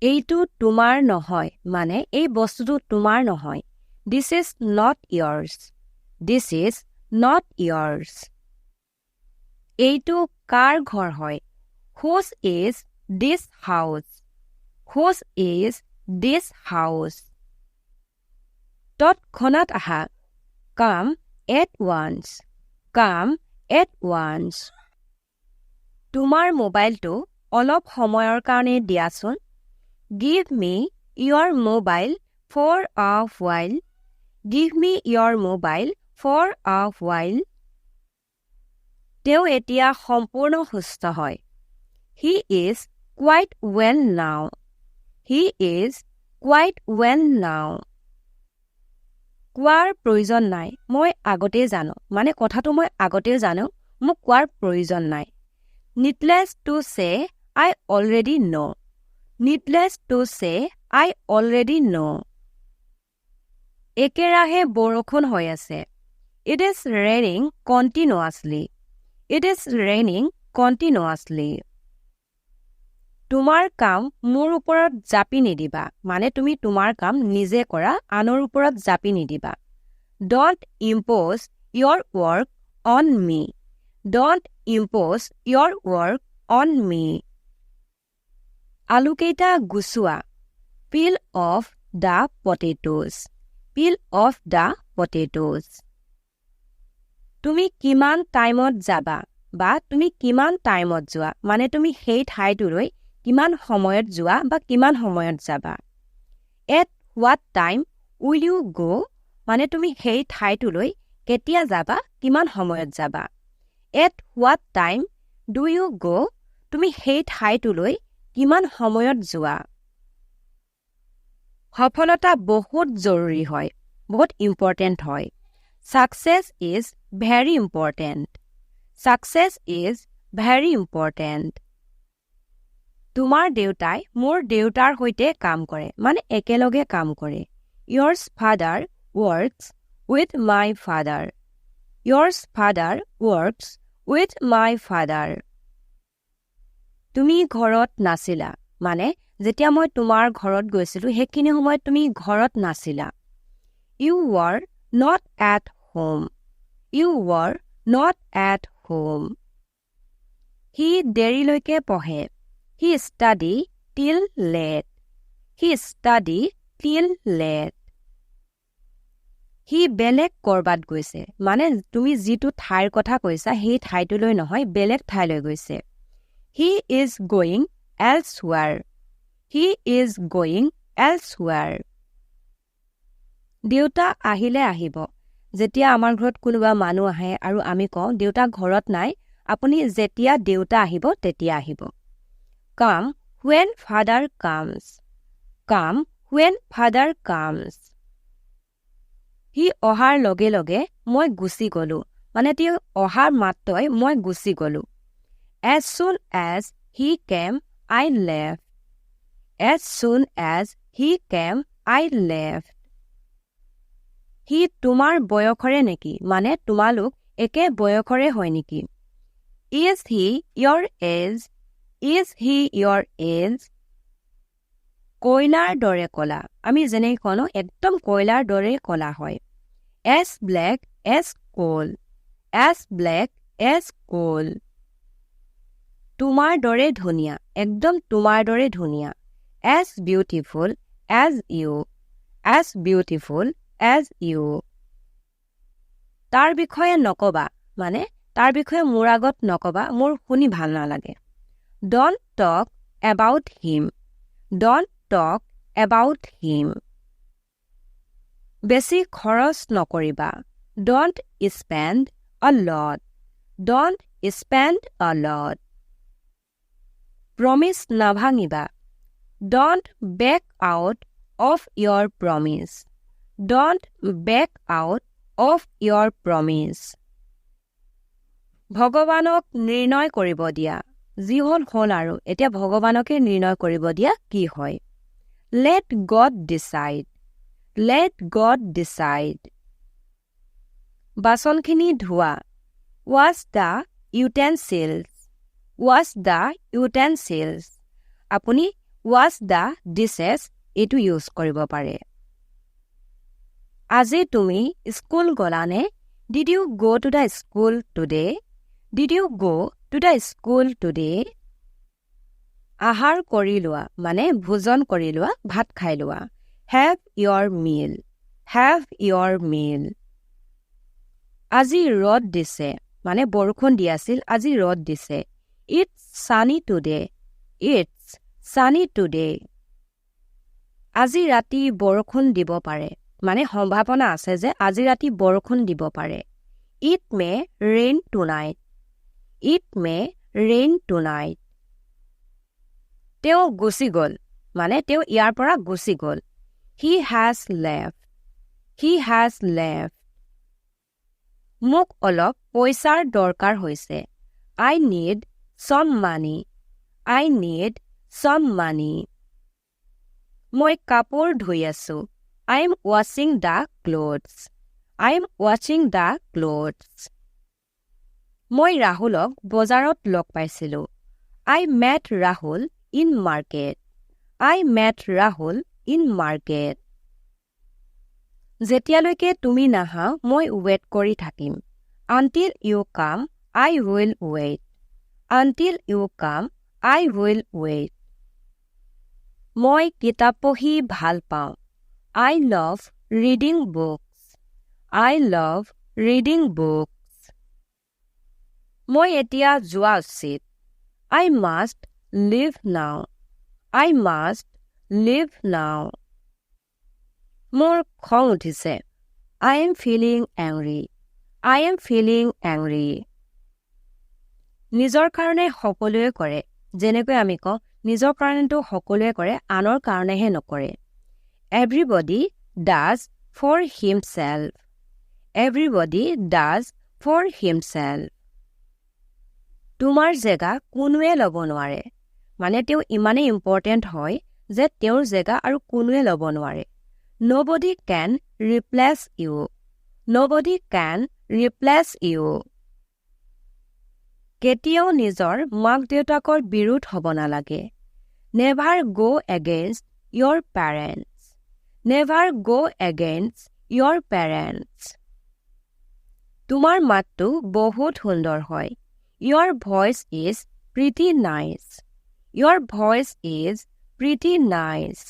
এইটো তোমাৰ নহয় মানে এই বস্তুটো তোমাৰ নহয় this is not yours this is not yours এইটো কাৰ ঘৰ হয় whose is this house whose is this house তৎক্ষণাত আহা come at once come at once তোমাৰ মোবাইলটো অলপ সময়ৰ কাৰণে দিয়াচোন give me your mobile for a while give me your mobile for a while তেওঁ এতিয়া সম্পূৰ্ণ সুস্থ হয় he is quite well now he is quite well now কোৱাৰ প্ৰয়োজন নাই মই আগতেই জানো মানে কথাটো মই আগতেই জানো মোক কোৱাৰ প্ৰয়োজন নাই needless to say I already know needless to say I already know একেৰাহে বৰষুণ হৈ আছে it is raining continuously it is raining continuously তোমাৰ কাম মোৰ ওপৰত জাপি নিদিবা মানে তুমি তোমাৰ কাম নিজে কৰা আনৰ ওপৰত জাপি নিদিবা don't impose your work on me don't impose your work on me আলুকেইটা গুছোৱা peel off the potatoes peel off the potatoes তুমি কিমান টাইমত যাবা বা তুমি কিমান টাইমত যোৱা মানে তুমি সেই ঠাইটোলৈ কিমান সময়ত যোৱা বা কিমান সময়ত যাবা at what time will you go মানে তুমি সেই ঠাইটোলৈ কেতিয়া যাবা কিমান সময়ত যাবা at what time do you go তুমি সেই ঠাইটোলৈ কিমান সময়ত যোৱা সফলতা বহুত জৰুৰী হয় বহুত ইম্পৰ্টেন্ট হয় success is very important success is very important তোমাৰ দেউতাই মোৰ দেউতাৰ হৈতে কাম কৰে মানে একেলগে কাম কৰে yours father works with my father yours father works with my father তুমি ঘৰত নাছিলা মানে যেতিয়া মই তোমাৰ ঘৰত গৈছিলো হেকিনি সময়ত তুমি ঘৰত নাছিলা you were not at home you were not at home he দেৰিলৈকে পঢ়ে he study till late he study till late he বেলেগ কৰবাত গৈছে মানে তুমি যিটো ঠাইৰ কথা কৈছা সেই ঠাইটোলৈ নহয় বেলেগ ঠাইলৈ গৈছে he is going elsewhere he is going elsewhere দেউতা আহিলে আহিব যেতিয়া আমাৰ ঘৰত কোনোবা মানুহ আহে আৰু আমি কওঁ দেউতা ঘৰত নাই আপুনি যেতিয়া দেউতা আহিব তেতিয়া আহিব come when father comes come when father comes he অহাৰ লগে লগে মই গুচি গলো মানে তেওঁ অহাৰ মাত্ৰই মই গুচি গলো as soon as he came I left as soon as he came I left he তোমাৰ বয়সৰে নেকি মানে তোমালোক একে বয়সৰে হয় নেকি is he your age is he your age কয়লাৰ দৰে কলা আমি যেনে কোনো একদম কয়লাৰ দৰে কলা হয় as black as coal as black as coal তোমাৰ দৰে ধুনিয়া একদম তোমাৰ দৰে ধুনিয়া as beautiful as you as beautiful as you তাৰ বিষয়ে নকবা মানে তাৰ বিষয়ে মোৰ আগত নকবা মোৰ শুনি ভাল নালাগে don't talk about him don't talk about him বেছি খৰচ নকৰিবা don't spend a lot don't spend a lot promise নাভাঙিবা don't back out of your promise don't back out of your promise ভগৱানক নিৰ্ণয় কৰিব দিয়া যি হল আৰু এতিয়া ভগৱানকে নিৰ্ণয় কৰিব দিয়া কি হয় let God decide let God decide বাচনখিনি ধোৱা wash the utensils wash the utensils আপুনি wash the dishes এইটো ইউজ কৰিব পাৰে। আজি তুমি school গলানে? Did you go to the school today? Did you go to the school today? আহাৰ কৰি লোৱা মানে ভোজন কৰি লোৱা, ভাত খাই লোৱা। Have your meal. Have your meal. আজি ৰদ দিছে মানে বৰষুণ দি আছিল, আজি ৰদ দিছে। It's sunny today. It's sunny today. আজি ৰাতি বৰষুণ দিব পাৰে মানে সম্ভাৱনা আছে যে আজি ৰাতি বৰষুণ দিব পাৰে। It may rain tonight. It may rain tonight. তেওঁ গুচি গ'ল মানে তেওঁ ইয়াৰ পৰা গুচি গ'ল। He has left. He has left. মোক অলপ পইচাৰ দৰকাৰ হৈছে। I need some money. I need some money. মই কাপোৰ ধুই আছো। I am washing the clothes. I am washing the clothes. মই ৰাহুলক বজাৰত লগ পাইছিলো। I met Rahul in market. I met Rahul in market. যেতিয়ালৈকে তুমি নাহা মই ৱেট কৰি থাকিম। Until you come, I will wait. Until you come, I will wait. মই কিতাপ পঢ়ি ভাল পাওঁ। I love reading books. I love reading books. মই এতিয়া যোৱা উচিত। I must leave now. I must leave now. মোৰ খং উঠিছে। I am feeling angry. I am feeling angry. নিজৰ কাৰণে সকলোৱে কৰে। যেনেকৈ আমি কওঁ নিজৰ কাৰণেতো সকলোৱে কৰে, আনৰ কাৰণেহে নকৰে। Everybody does for himself. Everybody does for himself. তোমাৰ জেগা কোনোৱে ল'ব নোৱাৰে মানে তেওঁ ইমানেই ইম্পৰ্টেণ্ট হয় যে তেওঁৰ জেগা আৰু কোনোৱে ল'ব নোৱাৰে। Nobody can replace you. Nobody can replace you. কেতিয়াও নিজৰ মাক দেউতাকৰ বিৰুদ্ধ হ'ব নালাগে। Never go against your parents. Never go against your parents. তোমাৰ মাতটো বহুত সুন্দৰ হয়। Your voice is pretty nice. Your voice is pretty nice.